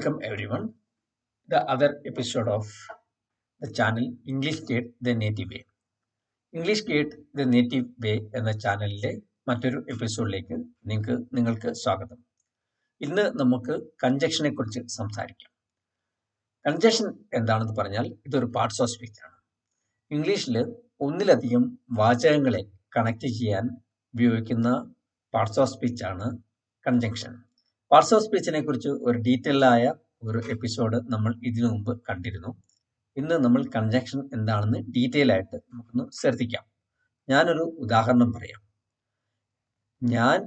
Welcome everyone. The other episode of the channel English Gate the Native Way. English gate the native way എന്ന ചാനലിലെ മറ്റൊരു എപ്പിസോഡിലേക്ക് നിങ്ങൾക്ക് സ്വാഗതം. ഇന്ന് നമുക്ക് കൺജക്ഷനെ കുറിച്ച് സംസാരിക്കാം. കൺജക്ഷൻ എന്താണെന്ന് പറഞ്ഞാൽ ഇതൊരു പാർട്സ് ഓഫ് സ്പീച്ച് ആണ്. ഇംഗ്ലീഷിൽ ഒന്നിലധികം വാചകങ്ങളെ കണക്ട് ചെയ്യാൻ ഉപയോഗിക്കുന്ന പാർട്സ് ഓഫ് സ്പീച്ച് ആണ് കൺജങ്ഷൻ. പാർട്സ് ഓഫ് സ്പീച്ചിനെ കുറിച്ച് ഒരു ഡീറ്റെയിൽ ആയ ഒരു എപ്പിസോഡ് നമ്മൾ ഇതിനു മുമ്പ് കണ്ടിരുന്നു. ഇന്ന് നമ്മൾ കൺജങ്ഷൻ എന്താണെന്ന് ഡീറ്റെയിൽ ആയിട്ട് നമുക്കൊന്ന് ശ്രദ്ധിക്കാം. ഞാനൊരു ഉദാഹരണം പറയാം. ഞാൻ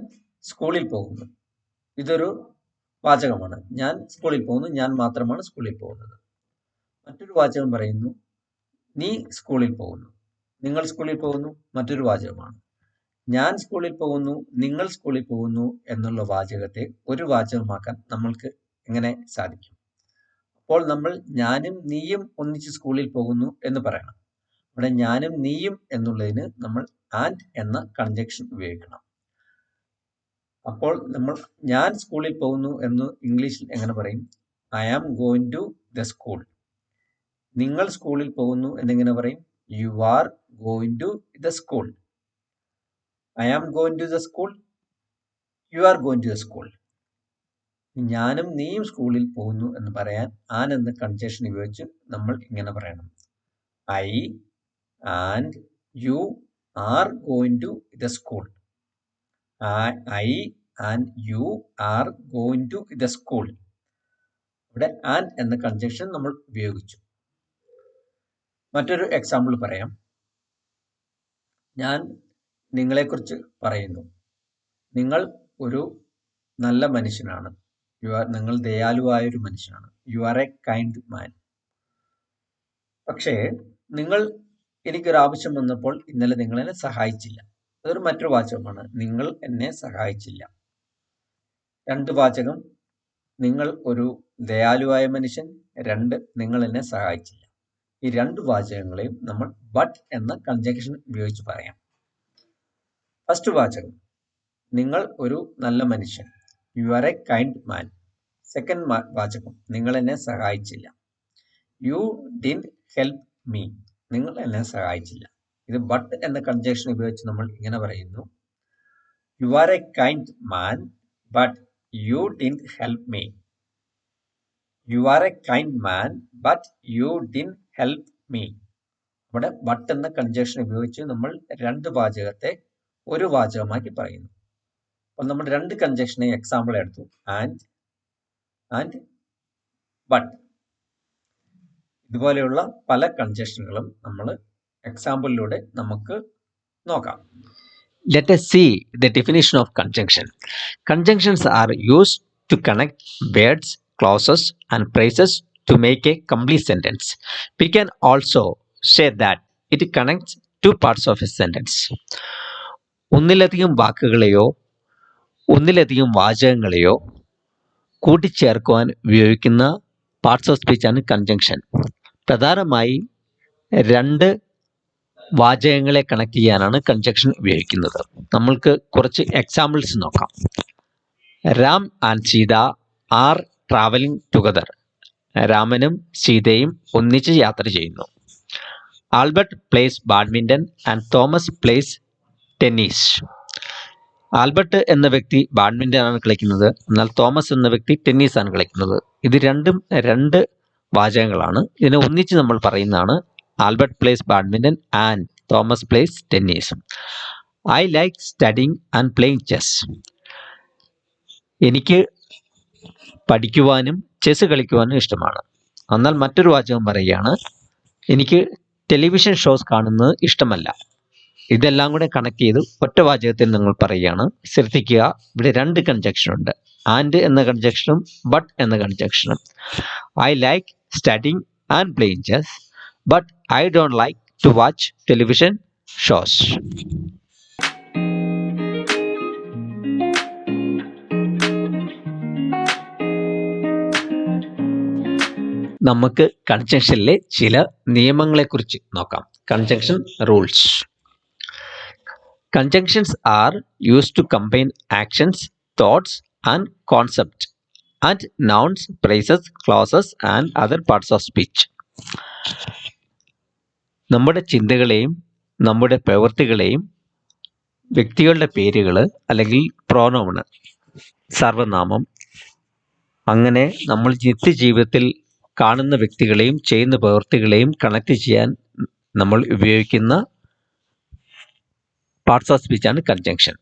സ്കൂളിൽ പോകുന്നു. ഇതൊരു വാചകമാണ്. ഞാൻ സ്കൂളിൽ പോകുന്നു, ഞാൻ മാത്രമാണ് സ്കൂളിൽ പോകുന്നത്. മറ്റൊരു വാചകം പറയുന്നു, നീ സ്കൂളിൽ പോകുന്നു, നിങ്ങൾ സ്കൂളിൽ പോകുന്നു, മറ്റൊരു വാചകമാണ്. ഞാൻ സ്കൂളിൽ പോകുന്നു, നിങ്ങൾ സ്കൂളിൽ പോകുന്നു എന്നുള്ള വാചകത്തെ ഒരു വാചകമാക്കാൻ നമ്മൾക്ക് എങ്ങനെ സാധിക്കും? അപ്പോൾ നമ്മൾ ഞാനും നീയും ഒന്നിച്ച് സ്കൂളിൽ പോകുന്നു എന്ന് പറയണം. ഇവിടെ ഞാനും നീയും എന്നുള്ളതിന് നമ്മൾ ആൻഡ് എന്ന കൺജക്ഷൻ ഉപയോഗിക്കണം. അപ്പോൾ നമ്മൾ ഞാൻ സ്കൂളിൽ പോകുന്നു എന്ന് ഇംഗ്ലീഷിൽ എങ്ങനെ പറയും? I am going to the school. നിങ്ങൾ സ്കൂളിൽ പോകുന്നു എന്നെങ്ങനെ പറയും? You are going to the school. I am going to the school. You are going to the school. ഞാനും നീയും സ്കൂളിൽ പോകുന്നു എന്ന് പറയാൻ ആൻ എന്ന കൺജക്ഷൻ ഉപയോഗിച്ച് നമ്മൾ ഇങ്ങനെ പറയണം. I and you are going to the school. I and you are going to the school. ഇവിടെ ആൻഡ് എന്ന കൺജക്ഷൻ നമ്മൾ ഉപയോഗിച്ചു. മറ്റൊരു എക്സാമ്പിൾ പറയാം. ഞാൻ നിങ്ങളെക്കുറിച്ച് പറയുന്നു. നിങ്ങൾ ഒരു നല്ല മനുഷ്യനാണ്. നിങ്ങൾ ദയാലുവായൊരു മനുഷ്യനാണ്. യു ആർ എ കൈൻഡ് മാൻ. പക്ഷേ നിങ്ങൾ എനിക്കൊരു ആവശ്യം വന്നപ്പോൾ ഇന്നലെ നിങ്ങൾ എന്നെ സഹായിച്ചില്ല. അതൊരു മറ്റൊരു വാചകമാണ്. നിങ്ങൾ എന്നെ സഹായിച്ചില്ല. രണ്ട് വാചകം. നിങ്ങൾ ഒരു ദയാലുവായ മനുഷ്യൻ. രണ്ട്, നിങ്ങൾ എന്നെ സഹായിച്ചില്ല. ഈ രണ്ട് വാചകങ്ങളെയും നമ്മൾ ബട്ട് എന്ന കൺജക്ഷൻ ഉപയോഗിച്ച് പറയാം. ഫസ്റ്റ് വാചകം, നിങ്ങൾ ഒരു നല്ല മനുഷ്യൻ. You are a kind man. Second വാചകം, നിങ്ങൾ എന്നെ സഹായിച്ചില്ല. You didn't help me. നിങ്ങൾ എന്നെ സഹായിച്ചില്ല. ഇത് ബട്ട് എന്ന കൺജക്ഷൻ ഉപയോഗിച്ച് നമ്മൾ ഇങ്ങനെ പറയുന്നു. U are a kind man but you didn't help me. U are a kind man but you didn't help me. ഇവിടെ ബട്ട് എന്ന കൺജക്ഷൻ ഉപയോഗിച്ച് നമ്മൾ രണ്ട് വാചകത്തെ ഒരു വാചകമാക്കി പറയുന്നു. അപ്പോൾ നമ്മൾ രണ്ട് കൺജക്ഷനെ എക്സാമ്പിൾ എടുത്തു, ആൻഡ് ബട്ട്. ഇതുപോലെയുള്ള പല കൺജക്ഷനുകളും നമ്മൾ എക്സാമ്പിളിലൂടെ നമുക്ക് നോക്കാം. Let us see the definition of conjunction. Conjunctions are used to connect words, clauses and phrases to make a complete sentence. We can also say that it connects two parts of a sentence. ഒന്നിലധികം വാക്കുകളെയോ ഒന്നിലധികം വാചകങ്ങളെയോ കൂട്ടിച്ചേർക്കുവാൻ ഉപയോഗിക്കുന്ന parts of സ്പീച്ചാണ് conjunction. പ്രധാനമായി രണ്ട് വാചകങ്ങളെ connect ചെയ്യാനാണ് conjunction ഉപയോഗിക്കുന്നത്. നമ്മൾക്ക് കുറച്ച് എക്സാമ്പിൾസ് നോക്കാം. Ram and Sita are travelling together. രാമനും സീതയും ഒന്നിച്ച് യാത്ര ചെയ്യുന്നു. Albert plays badminton and Thomas plays tennis. Albert എന്ന വ്യക്തി ബാഡ്മിൻ്റൺ ആണ് കളിക്കുന്നത്, എന്നാൽ തോമസ് എന്ന വ്യക്തി ടെന്നീസാണ് കളിക്കുന്നത്. ഇത് രണ്ടും രണ്ട് വാചകങ്ങളാണ്. ഇതിനെ ഒന്നിച്ച് നമ്മൾ പറയുന്നതാണ് Albert plays badminton and Thomas plays tennis. I like studying and playing chess. എനിക്ക് പഠിക്കുവാനും ചെസ് കളിക്കുവാനും ഇഷ്ടമാണ്. എന്നാൽ മറ്റൊരു വാചകം പറയുകയാണ്, എനിക്ക് ടെലിവിഷൻ ഷോസ് കാണുന്നത് ഇഷ്ടമല്ല. ഇതെല്ലാം കൂടെ കണക്ട് ചെയ്ത് ഒറ്റ വാചകത്തിൽ നിങ്ങൾ പറയുകയാണ്. ശ്രദ്ധിക്കുക, ഇവിടെ രണ്ട് കൺജക്ഷൻ ഉണ്ട്. ആൻഡ് എന്ന കൺജക്ഷനും ബട്ട് എന്ന കൺജക്ഷനും. I like studying and playing chess but I don't like to watch television shows. നമുക്ക് കൺജക്ഷനിലെ ചില നിയമങ്ങളെക്കുറിച്ച് നോക്കാം. Conjunction rules. Conjunctions are used to combine actions, thoughts, and concepts and nouns, phrases, clauses and other parts of speech. നമ്മുടെ ചിന്തകളെയും നമ്മുടെ പ്രവൃത്തികളെയും വ്യക്തികളുടെ പേരുകൾ അല്ലെങ്കിൽ പ്രോനൗണ്, സർവനാമം, അങ്ങനെ നമ്മൾ നിത്യജീവിതത്തിൽ കാണുന്ന വ്യക്തികളെയും ചെയ്യുന്ന പ്രവൃത്തികളെയും കണക്ട് ചെയ്യാൻ നമ്മൾ ഉപയോഗിക്കുന്ന പാർട്സ് ഓഫ് സ്പീച്ചാണ് കൺജങ്ഷൻ.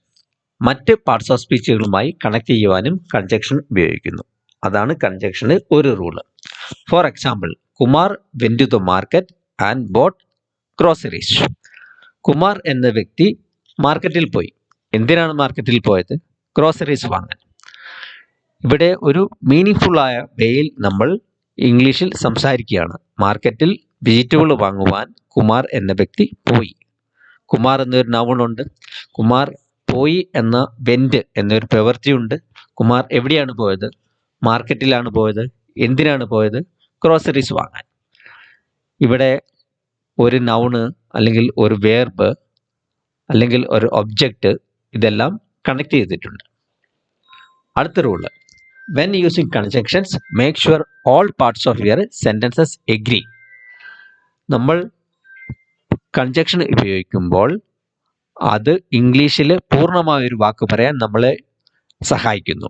മറ്റ് പാർട്സ് ഓഫ് സ്പീച്ചുകളുമായി കണക്ട് ചെയ്യുവാനും കൺജങ്ഷൻ ഉപയോഗിക്കുന്നു. അതാണ് കൺജങ്ഷന് ഒരു rule. For example, Kumar went to the market and bought groceries. Kumar എന്ന വ്യക്തി മാർക്കറ്റിൽ പോയി. എന്തിനാണ് മാർക്കറ്റിൽ പോയത്? ഗ്രോസറീസ് വാങ്ങാൻ. ഇവിടെ ഒരു മീനിങ് ആയ വേയിൽ നമ്മൾ ഇംഗ്ലീഷിൽ സംസാരിക്കുകയാണ്. മാർക്കറ്റിൽ വെജിറ്റബിൾ വാങ്ങുവാൻ കുമാർ എന്ന വ്യക്തി പോയി. കുമാർ എന്നൊരു നൗണുണ്ട്. കുമാർ പോയി എന്ന വെന്റ് എന്നൊരു പ്രവൃത്തിയുണ്ട്. കുമാർ എവിടെയാണ് പോയത്? മാർക്കറ്റിലാണ് പോയത്. എന്തിനാണ് പോയത്? ഗ്രോസറീസ് വാങ്ങാൻ. ഇവിടെ ഒരു നൗണ് അല്ലെങ്കിൽ ഒരു വേർബ് അല്ലെങ്കിൽ ഒരു ഒബ്ജക്റ്റ് ഇതെല്ലാം കണക്ട് ചെയ്തിട്ടുണ്ട്. അടുത്ത rule, when using conjunctions make sure all parts of your sentences agree. നമ്മൾ കൺജങ്ഷൻ ഉപയോഗിക്കുമ്പോൾ അത് ഇംഗ്ലീഷിൽ പൂർണ്ണമായൊരു വാക്ക് പറയാൻ നമ്മളെ സഹായിക്കുന്നു.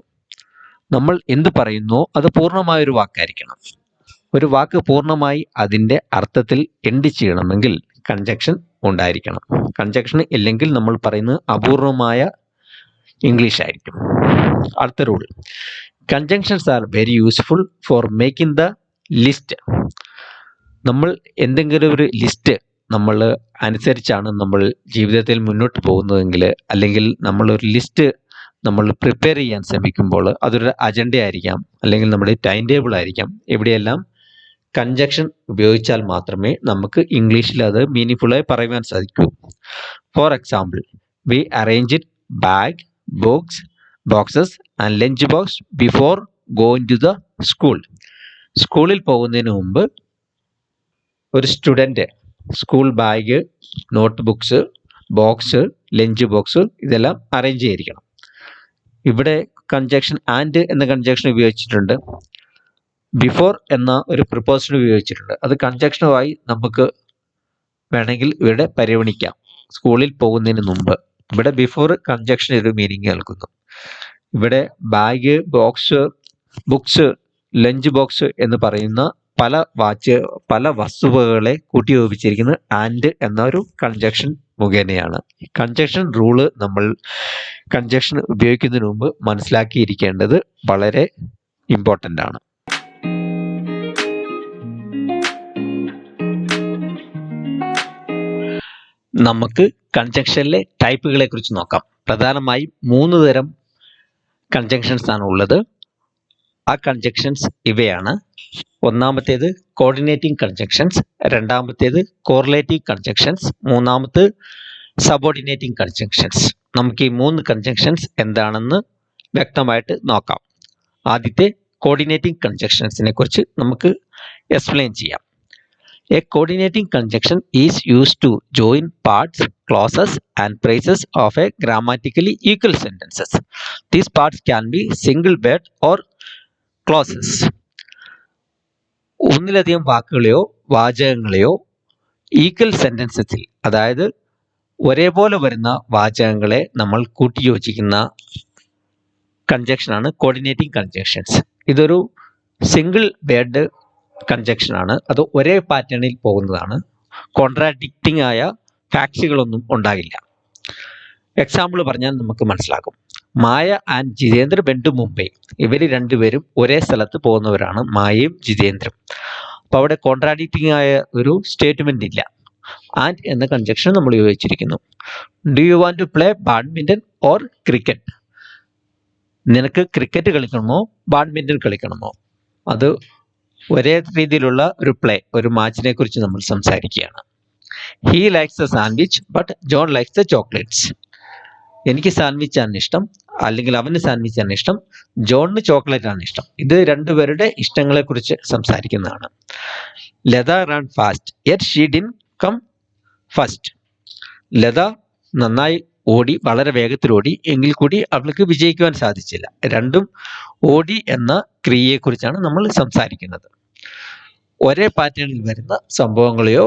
നമ്മൾ എന്ത് പറയുന്നോ അത് പൂർണ്ണമായൊരു വാക്കായിരിക്കണം. ഒരു വാക്ക് പൂർണ്ണമായി അതിൻ്റെ അർത്ഥത്തിൽ എൻഡ് ചെയ്യണമെങ്കിൽ കൺജങ്ഷൻ ഉണ്ടായിരിക്കണം. കൺജങ്ഷൻ ഇല്ലെങ്കിൽ നമ്മൾ പറയുന്നത് അപൂർവമായ ഇംഗ്ലീഷ് ആയിരിക്കും. അടുത്ത rule, conjunctions are very useful for making the list. നമ്മൾ എന്തെങ്കിലും ഒരു ലിസ്റ്റ് നമ്മൾ അനുസരിച്ചാണ് നമ്മൾ ജീവിതത്തിൽ മുന്നോട്ട് പോകുന്നതെങ്കിൽ, അല്ലെങ്കിൽ നമ്മളൊരു ലിസ്റ്റ് നമ്മൾ പ്രിപ്പയർ ചെയ്യാൻ ശ്രമിക്കുമ്പോൾ അതൊരു അജണ്ട ആയിരിക്കാം, അല്ലെങ്കിൽ നമ്മുടെ ടൈം ടേബിൾ ആയിരിക്കാം. ഇവിടെയെല്ലാം കൺജങ്ഷൻ ഉപയോഗിച്ചാൽ മാത്രമേ നമുക്ക് ഇംഗ്ലീഷിൽ അത് മീനിങ്ഫുള്ളായി പറയുവാൻ സാധിക്കൂ. For example, we arranged bag, boxes and lunch box before going to the school. സ്കൂളിൽ പോകുന്നതിന് മുമ്പ് ഒരു student school bag, note books, box, lunch box ഇതെല്ലാം അറേഞ്ച് ചെയ്തിരിക്കണം. ഇവിടെ കൺജങ്ഷൻ ആൻഡ് എന്ന കൺജങ്ഷൻ ഉപയോഗിച്ചിട്ടുണ്ട്. ബിഫോർ എന്ന ഒരു പ്രിപ്പോസിഷൻ ഉപയോഗിച്ചിട്ടുണ്ട്. അത് കൺജങ്ഷനുമായി നമുക്ക് വേണമെങ്കിൽ ഇവിടെ പരിഗണിക്കാം. സ്കൂളിൽ പോകുന്നതിന് മുമ്പ് ഇവിടെ ബിഫോർ കൺജങ്ഷൻ ഒരു മീനിങ് നൽകുന്നു. ഇവിടെ ബാഗ്, ബുക്സ്, ലഞ്ച് ബോക്സ് എന്ന് പറയുന്ന പല വസ്തുവകളെ കൂട്ടിയോജിപ്പിച്ചിരിക്കുന്നത് ആൻഡ് എന്ന ഒരു കൺജങ്ഷൻ മുഖേനയാണ്. കൺജങ്ഷൻ റൂള് നമ്മൾ കൺജങ്ഷൻ ഉപയോഗിക്കുന്നതിന് മുമ്പ് മനസ്സിലാക്കിയിരിക്കേണ്ടത് വളരെ ഇമ്പോർട്ടൻ്റ് ആണ്. നമുക്ക് കൺജങ്ഷനിലെ ടൈപ്പുകളെ കുറിച്ച് നോക്കാം. പ്രധാനമായും 3 തരം കൺജങ്ഷൻസ് ആണ് ഉള്ളത്. ആ കൺജങ്ഷൻസ് ഇവയാണ്. ഒന്നാമത്തേത് കോർഡിനേറ്റിംഗ് കൺജങ്ഷൻസ്, രണ്ടാമത്തേത് കോറിലേറ്റീവ് കൺജങ്ഷൻസ്, മൂന്നാമത് സബോർഡിനേറ്റിംഗ് കൺജങ്ഷൻസ്. നമുക്ക് ഈ 3 കൺജങ്ഷൻസ് എന്താണെന്ന് വ്യക്തമായിട്ട് നോക്കാം. ആദ്യത്തെ കോർഡിനേറ്റിംഗ് കൺജങ്ഷൻസിനെ കുറിച്ച് നമുക്ക് എക്സ്പ്ലെയിൻ ചെയ്യാം. A coordinating conjunction is used to join parts, clauses and phrases of a grammatically equal sentences. These parts can be single word or clauses. ഒന്നിലധികം വാക്കുകളെയോ വാചകങ്ങളെയോ ഈക്വൽ സെന്റൻസസിൽ, അതായത് ഒരേപോലെ വരുന്ന വാചകങ്ങളെ നമ്മൾ കൂട്ടിയോജിക്കുന്ന കൺജങ്ഷനാണ് കോർഡിനേറ്റിംഗ് കൺജങ്ഷൻസ്. ഇതൊരു സിംഗിൾ വേർഡ് കൺജങ്ഷൻ ആണ്. അത് ഒരേ പാറ്റേണിൽ പോകുന്നതാണ്. കോൺട്രാഡിക്റ്റിംഗ് ആയ ഫാക്ട്സുകളൊന്നും ഉണ്ടാകില്ല. എക്സാമ്പിൾ പറഞ്ഞാൽ നമുക്ക് മനസ്സിലാക്കും. Maya and Jitendra went to Mumbai. ഇവർ രണ്ടുപേരും ഒരേ സ്ഥലത്ത് പോകുന്നവരാണ്, മായയും ജിതേന്ദ്രും. അപ്പോൾ അവിടെ കോൺട്രാഡിക്റ്റിംഗ് ആയ ഒരു സ്റ്റേറ്റ്മെന്റ് ഇല്ല. ആൻഡ് എന്ന കൺജങ്ഷൻ നമ്മൾ ഉപയോഗിച്ചിരിക്കുന്നു. Do you want to play badminton or cricket? നിനക്ക് ക്രിക്കറ്റ് കളിക്കണമോ ബാഡ്മിൻ്റൺ കളിക്കണമോ? അത് ഒരേ രീതിയിലുള്ള ഒരു മാച്ചിനെ കുറിച്ച് നമ്മൾ സംസാരിക്കുകയാണ്. He likes the sandwich but John likes the chocolates. എനിക്ക് സാൻഡ്വിച്ച് ആണ് ഇഷ്ടം, അല്ലെങ്കിൽ അവന് സാൻഡ്വിച്ച് ആണ് ഇഷ്ടം, ജോണിന് ചോക്ലേറ്റ് ആണ് ഇഷ്ടം. ഇത് രണ്ടുപേരുടെ ഇഷ്ടങ്ങളെ കുറിച്ച് സംസാരിക്കുന്നതാണ്. Lata ran fast yet she didn't come first. Lata നന്നായി ഓടി, വളരെ വേഗത്തിൽ ഓടി, എങ്കിൽ കൂടി അവൾക്ക് വിജയിക്കുവാൻ സാധിച്ചില്ല. രണ്ടും ഓടി എന്ന ക്രിയയെക്കുറിച്ചാണ് നമ്മൾ സംസാരിക്കുന്നത്. ഒരേ പാറ്റേണിൽ വരുന്ന സംഭവങ്ങളെയോ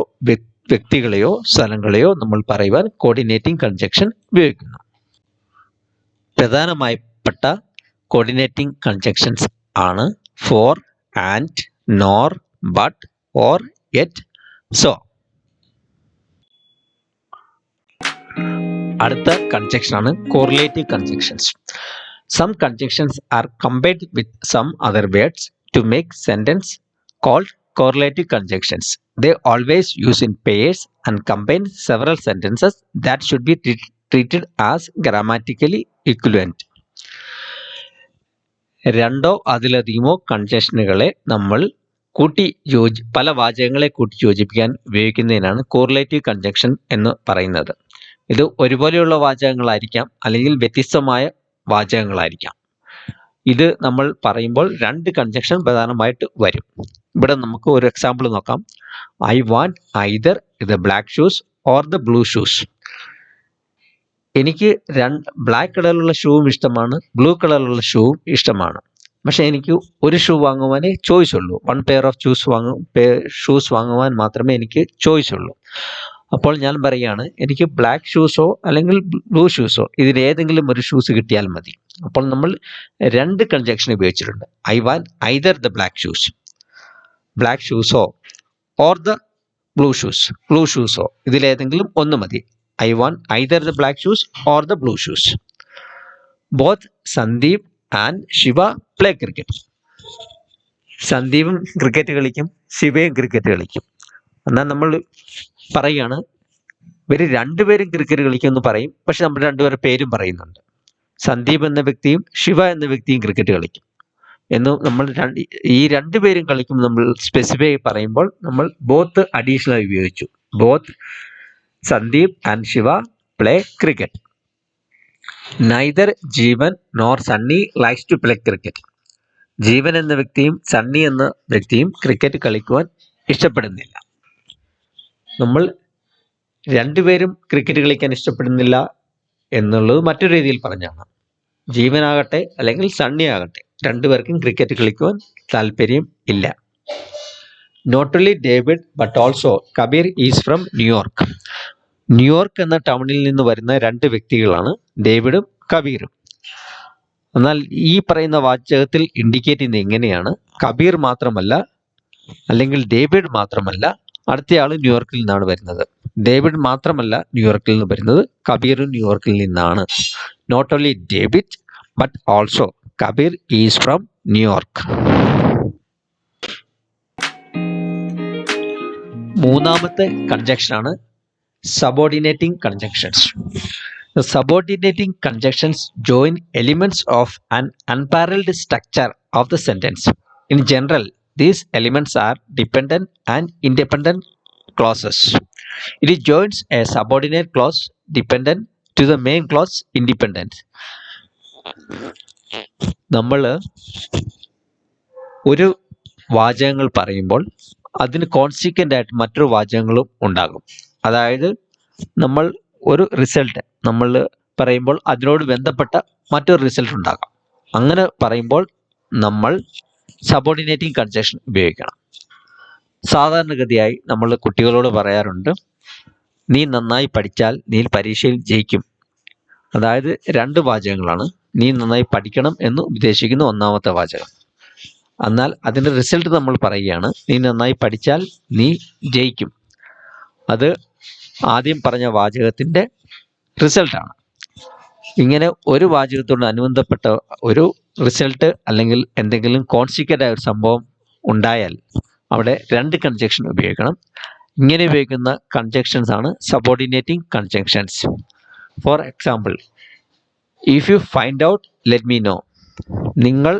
വ്യക്തികളെയോ സ്ഥലങ്ങളെയോ നമ്മൾ പറയുവാൻ കോർഡിനേറ്റിംഗ് കൺജങ്ഷൻ ഉപയോഗിക്കുന്നു. പ്രധാനമായപ്പെട്ട കോർഡിനേറ്റിംഗ് കൺജങ്ഷൻസ് ആണ് for, and, nor, but, or, yet, so. അടുത്ത കൺജങ്ഷൻ ആണ് correlative conjunctions. Some conjunctions are combined with some other words to make sentence called correlative conjunctions. They always use in pairs and combine several sentences that should be treated as grammatically equivalent. രണ്ടോ അതിലധികമോ കൺജക്ഷനുകളെ നമ്മൾ പല വാചകങ്ങളെ കൂട്ടി യോജിപ്പിക്കാൻ ഉപയോഗിക്കുന്നതിനാണ് correlative conjunction എന്ന് പറയുന്നത്. ഇത് ഒരുപോലെയുള്ള വാചകങ്ങളായിരിക്കാം, അല്ലെങ്കിൽ വ്യത്യസ്തമായ വാചകങ്ങളായിരിക്കാം. ഇത് നമ്മൾ പറയുമ്പോൾ രണ്ട് കൺജങ്ഷൻ പ്രധാനമായിട്ട് വരും. ഇവിടെ നമുക്ക് ഒരു എക്സാമ്പിൾ നോക്കാം. I want either the black shoes or the blue shoes. എനിക്ക് ബ്ലാക്ക് കളറിലുള്ള ഷൂവും ഇഷ്ടമാണ്, ബ്ലൂ കളറിലുള്ള ഷൂവും ഇഷ്ടമാണ്. പക്ഷെ എനിക്ക് ഒരു ഷൂ വാങ്ങുവാനേ ചോയ്സ് ഉള്ളൂ. വൺ പെയർ ഓഫ് ഷൂസ് വാങ്ങുവാൻ മാത്രമേ എനിക്ക് ചോയ്സ് ഉള്ളൂ. അപ്പോൾ ഞാൻ പറയുകയാണ്, എനിക്ക് ബ്ലാക്ക് ഷൂസോ അല്ലെങ്കിൽ ബ്ലൂ ഷൂസോ ഇതിലേതെങ്കിലും ഒരു ഷൂസ് കിട്ടിയാൽ മതി. അപ്പോൾ നമ്മൾ രണ്ട് കൺജങ്ഷൻ ഉപയോഗിച്ചിട്ടുണ്ട്. I want either the black ഷൂസോ ഓർ ദ ബ്ലൂ ഷൂസോ ഇതിലേതെങ്കിലും ഒന്ന് മതി. I want either the black shoes or the blue shoes. Both Sandeep and Shiva play cricket. സന്ദീപും ക്രിക്കറ്റ് കളിക്കും, ശിവയും ക്രിക്കറ്റ് കളിക്കും. എന്നാൽ നമ്മൾ പറയുകയാണ്, ഇവർ രണ്ടുപേരും ക്രിക്കറ്റ് കളിക്കുമെന്ന് പറയും, പക്ഷെ നമ്മൾ രണ്ടുപേരുടെ പേരും പറയുന്നുണ്ട്. സന്ദീപ് എന്ന വ്യക്തിയും ശിവ എന്ന വ്യക്തിയും ക്രിക്കറ്റ് കളിക്കും എന്ന് നമ്മൾ ഈ രണ്ടുപേരും കളിക്കും നമ്മൾ സ്പെസിഫൈ പറയുമ്പോൾ നമ്മൾ ബോത്ത് അഡീഷണൽ ഉപയോഗിച്ചു. Both Sandeep and Shiva play cricket. Neither Jeevan nor Sunny likes to play cricket. Jeevan എന്ന വ്യക്തിയും സണ്ണി എന്ന വ്യക്തിയും ക്രിക്കറ്റ് കളിക്കുവാൻ ഇഷ്ടപ്പെടുന്നില്ല. നമ്മൾ രണ്ടുപേരും ക്രിക്കറ്റ് കളിക്കാൻ ഇഷ്ടപ്പെടുന്നില്ല എന്നുള്ളത് മറ്റൊരു രീതിയിൽ പറഞ്ഞാണ്. ജീവനാകട്ടെ അല്ലെങ്കിൽ സണ്ണി ആകട്ടെ രണ്ടുപേർക്കും ക്രിക്കറ്റ് കളിക്കുവാൻ താല്പര്യം ഇല്ല. Not only David but also Kabir is from New York. New York എന്ന ടൗണിൽ നിന്ന് വരുന്ന രണ്ട് വ്യക്തികളാണ് ഡേവിഡും കബീറും. എന്നാൽ ഈ പറയുന്ന വാചകത്തിൽ ഇൻഡിക്കേറ്റ് ചെയ്യുന്നത് എങ്ങനെയാണ്? കബീർ മാത്രമല്ല, അല്ലെങ്കിൽ ഡേവിഡ് മാത്രമല്ല, അടുത്തയാൾ ന്യൂയോർക്കിൽ നിന്നാണ് വരുന്നത്. ഡേവിഡ് മാത്രമല്ല ന്യൂയോർക്കിൽ നിന്ന് വരുന്നത്, കബീറും ന്യൂയോർക്കിൽ നിന്നാണ്. Not only David but also Kabir is from New York. മൂന്നാമത്തെ കൺജങ്ഷനാണ് subordinating conjunctions. The subordinating conjunctions join elements of an unparalleled structure of the sentence. In general, these elements are dependent and independent clauses. It joins a subordinate clause dependent to the main clause independent. നമ്മൾ ഒരു വാചകങ്ങൾ പറയുമ്പോൾ അതിന് consequent ആയിട്ട് മറ്റൊരു വാചകങ്ങളും ഉണ്ടാകും. അതായത് നമ്മൾ ഒരു റിസൾട്ട് നമ്മൾ പറയുമ്പോൾ അതിനോട് ബന്ധപ്പെട്ട മറ്റൊരു റിസൾട്ട് ഉണ്ടാകാം. അങ്ങനെ പറയുമ്പോൾ നമ്മൾ സബോർഡിനേറ്റിംഗ് കൺജങ്ഷൻ ഉപയോഗിക്കണം. സാധാരണഗതിയായി നമ്മൾ കുട്ടികളോട് പറയാറുണ്ട്, നീ നന്നായി പഠിച്ചാൽ നീ പരീക്ഷയിൽ ജയിക്കും. അതായത് രണ്ട് വാചകങ്ങളാണ്. നീ നന്നായി പഠിക്കണം എന്ന് ഉദ്ദേശിക്കുന്ന ഒന്നാമത്തെ വാചകം. എന്നാൽ അതിൻ്റെ റിസൾട്ട് നമ്മൾ പറയുകയാണ്, നീ നന്നായി പഠിച്ചാൽ നീ ജയിക്കും. അത് ആദ്യം പറഞ്ഞ വാചകത്തിൻ്റെ റിസൾട്ടാണ്. ഇങ്ങനെ ഒരു വാചകത്തോട് അനുബന്ധപ്പെട്ട ഒരു റിസൾട്ട് അല്ലെങ്കിൽ എന്തെങ്കിലും കോൺസിക്വൻ്റ് ആയ ഒരു സംഭവം ഉണ്ടായാൽ അവിടെ രണ്ട് കൺജങ്ഷൻ ഉപയോഗിക്കണം. ഇങ്ങനെ ഉപയോഗിക്കുന്ന കൺജങ്ഷൻസ് ആണ് subordinating conjunctions. For example, if you find out let me know. നിങ്ങൾ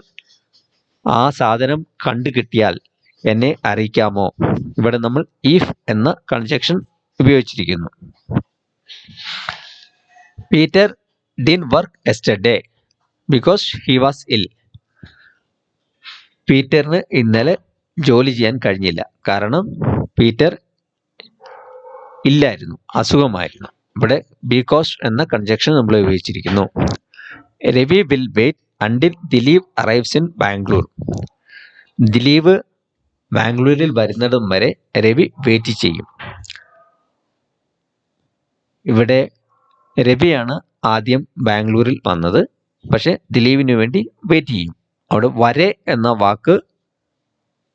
ആ സാധനം കണ്ടു കിട്ടിയാൽ എന്നെ അറിയിക്കാമോ. ഇവിടെ നമ്മൾ ഇഫ് എന്ന കൺജങ്ഷൻ ഉപയോഗിച്ചിരിക്കുന്നു. Peter didn't work yesterday because he was ill. പീറ്ററിന് ഇന്നലെ ജോലി ചെയ്യാൻ കഴിഞ്ഞില്ല, കാരണം പീറ്റർ ഇല്ലായിരുന്നു, അസുഖമായിരുന്നു. ഇവിടെ ബിക്കോസ് എന്ന കൺജങ്ഷൻ നമ്മൾ ഉപയോഗിച്ചിരിക്കുന്നു. Ravi will wait until Dilip arrives in Bangalore. Dilip ബാംഗ്ലൂരിൽ വരുന്നിടം വരെ രവി വെയിറ്റ് ചെയ്യും. ഇവിടെ രവിയാണ് ആദ്യം ബാംഗ്ലൂരിൽ വന്നത്, പക്ഷെ ദിലീപിന് വേണ്ടി വെയിറ്റ് ചെയ്യും. അവിടെ വരെ എന്ന വാക്ക്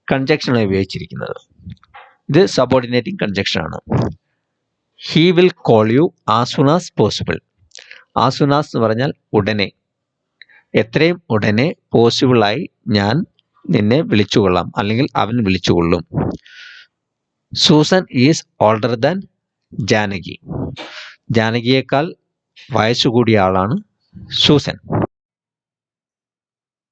കൺജക്ഷനാണ് ഉപയോഗിച്ചിരിക്കുന്നത്. ഇത് സബോർഡിനേറ്റിംഗ് കൺജക്ഷനാണ്. He will call you as soon as possible. As soon as എന്ന് പറഞ്ഞാൽ ഉടനെ, എത്രയും ഉടനെ പോസിബിളായി ഞാൻ നിന്നെ വിളിച്ചുകൊള്ളാം, അല്ലെങ്കിൽ അവൻ വിളിച്ചുകൊള്ളും. Susan is older than Janaki. ജാനകിയേക്കാൾ വയസ്സു കൂടിയ ആളാണ് സൂസൻ.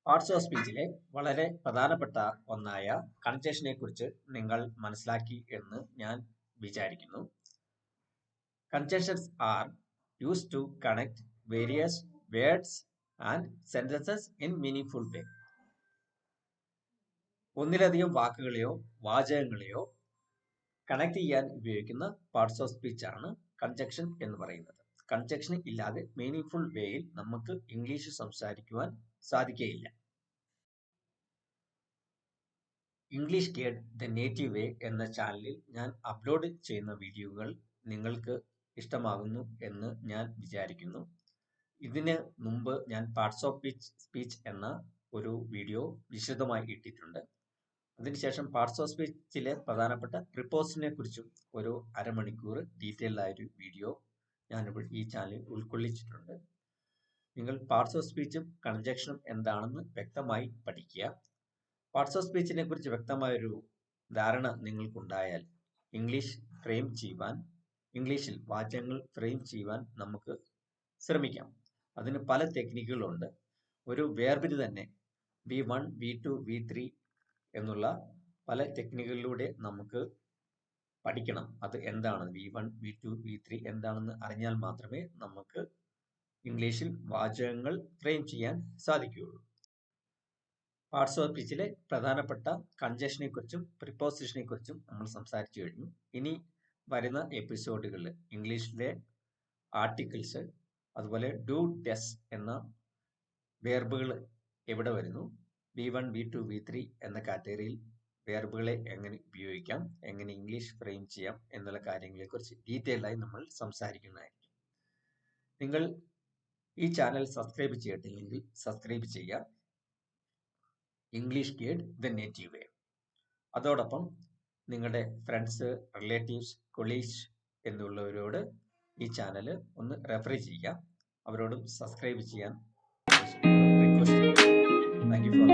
പാർട്സ് ഓഫ് സ്പീച്ചിലെ വളരെ പ്രധാനപ്പെട്ട ഒന്നായ കൺജക്ഷനെ കുറിച്ച് നിങ്ങൾ മനസ്സിലാക്കി എന്ന് ഞാൻ വിചാരിക്കുന്നു. Conjunctions are used to connect various words and sentences in meaningful way. ഒന്നിലധികം വാക്കുകളെയോ വാചകങ്ങളെയോ കണക്ട് ചെയ്യാൻ ഉപയോഗിക്കുന്ന പാർട്സ് ഓഫ് സ്പീച്ച് ആണ് കൺജക്ഷൻ എന്ന് പറയുന്നത്. കൺജക്ഷൻ ഇല്ലാതെ മീനിങ്ഫുൾ വേയിൽ നമുക്ക് ഇംഗ്ലീഷ് സംസാരിക്കുവാൻ സാധിക്കുകയില്ല. English guide the native way എന്ന ചാനലിൽ ഞാൻ അപ്ലോഡ് ചെയ്യുന്ന വീഡിയോകൾ നിങ്ങൾക്ക് ഇഷ്ടമാകുന്നു എന്ന് ഞാൻ വിചാരിക്കുന്നു. ഇതിന് മുമ്പ് ഞാൻ പാർട്സ് ഓഫ് സ്പീച്ച് എന്ന ഒരു വീഡിയോ വിശദമായി ഇട്ടിട്ടുണ്ട്. അതിനുശേഷം പാർട്സ് ഓഫ് സ്പീച്ചിലെ പ്രധാനപ്പെട്ട പ്രിപ്പോസിനെ കുറിച്ചും ഒരു അരമണിക്കൂർ ഡീറ്റെയിൽഡ് ആയൊരു വീഡിയോ ഞാനിവിടെ ഈ ചാനലിൽ ഉൾക്കൊള്ളിച്ചിട്ടുണ്ട്. നിങ്ങൾ പാർട്സ് ഓഫ് സ്പീച്ചും കൺജക്ഷനും എന്താണെന്ന് വ്യക്തമായി പഠിക്കുക. പാർട്സ് ഓഫ് സ്പീച്ചിനെ കുറിച്ച് വ്യക്തമായൊരു ധാരണ നിങ്ങൾക്കുണ്ടായാൽ ഇംഗ്ലീഷിൽ വാചകങ്ങൾ ഫ്രെയിം ചെയ്യുവാൻ നമുക്ക് ശ്രമിക്കാം. അതിന് പല ടെക്നിക്കുകളുണ്ട്. ഒരു വേർബിന് തന്നെ V1, V2, V3 എന്നുള്ള പല ടെക്നിക്കുകളിലൂടെ നമുക്ക് പഠിക്കണം. അത് എന്താണ് V1, V2, V3 എന്താണെന്ന് അറിഞ്ഞാൽ മാത്രമേ നമുക്ക് ഇംഗ്ലീഷിൽ വാചകങ്ങൾ ഫ്രെയിം ചെയ്യാൻ സാധിക്കുകയുള്ളൂ. പാർട്സ് ഓഫ് സ്പീച്ചിലെ പ്രധാനപ്പെട്ട കൺജക്ഷനെ കുറിച്ചും പ്രിപ്പോസിഷനെ കുറിച്ചും നമ്മൾ സംസാരിച്ചു കഴിഞ്ഞു. ഇനി വരുന്ന എപ്പിസോഡുകളിൽ ഇംഗ്ലീഷിലെ ആർട്ടിക്കിൾസ്, അതുപോലെ ഡു, ഡസ് എന്ന വേർബുകൾ എവിടെ വരുന്നു, V1, V2, V3 എന്ന കാറ്റഗറിയിൽ വേർബുകളെ എങ്ങനെ ഉപയോഗിക്കാം, എങ്ങനെ ഇംഗ്ലീഷ് ഫ്രെയിം ചെയ്യാം എന്നുള്ള കാര്യങ്ങളെക്കുറിച്ച് ഡീറ്റെയിൽഡായി നമ്മൾ സംസാരിക്കുന്നതായിരിക്കും. നിങ്ങൾ ഈ ചാനൽ സബ്സ്ക്രൈബ് ചെയ്തിട്ടില്ലെങ്കിൽ സബ്സ്ക്രൈബ് ചെയ്യുക. ഇംഗ്ലീഷ് ഗൈഡ് ദ നേറ്റീവ് വേ. അതോടൊപ്പം നിങ്ങളുടെ ഫ്രണ്ട്സ്, റിലേറ്റീവ്സ്, കൊളീഗ്സ് എന്നുള്ളവരോട് ഈ ചാനൽ ഒന്ന് റെഫർ ചെയ്യുക. അവരോടും സബ്സ്ക്രൈബ് ചെയ്യാൻ റിക്വസ്റ്റ് ചെയ്യുക. Thank you for